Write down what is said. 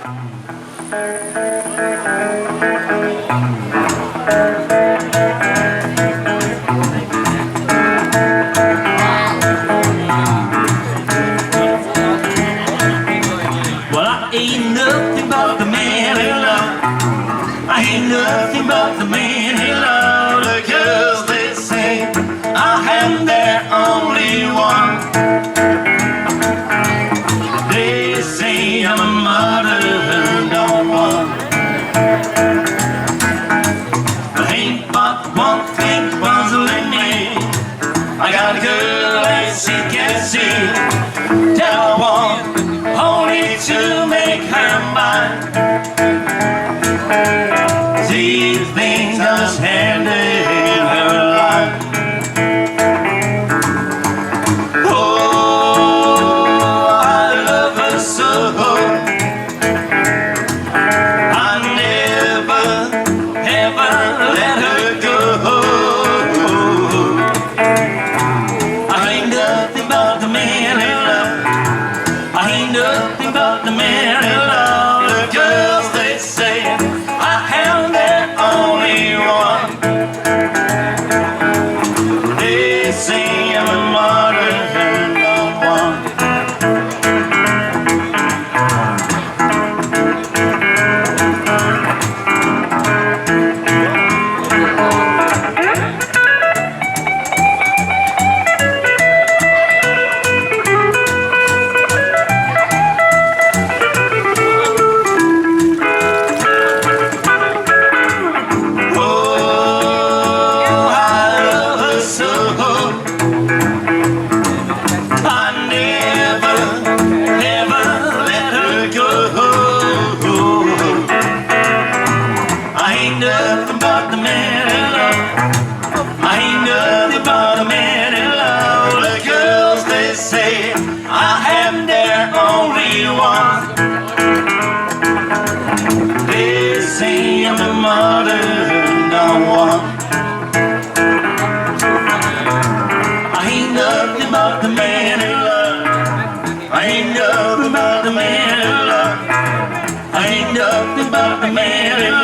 Well, I ain't nothing but the man in love. I ain't nothing but the man in love. The girls they say I am their only one. They say I'm a modern don't want. But ain't but one thing puzzling me. I got a girl as she can see. Tell I want only to make her mine. These things just handed in her life. Oh, I love her so. I never, ever let her go. I ain't nothing but the man in love. I ain't nothing but the man in love. The girls they say I am their only one. They say I'm a modern don't want. Nothing but the man in love. I ain't nothing but a man in love. The girls they say I am their only one. They say I'm a modern don't want. I ain't nothing but the man in love. I ain't nothing but the man in love. I ain't nothing but the man in love.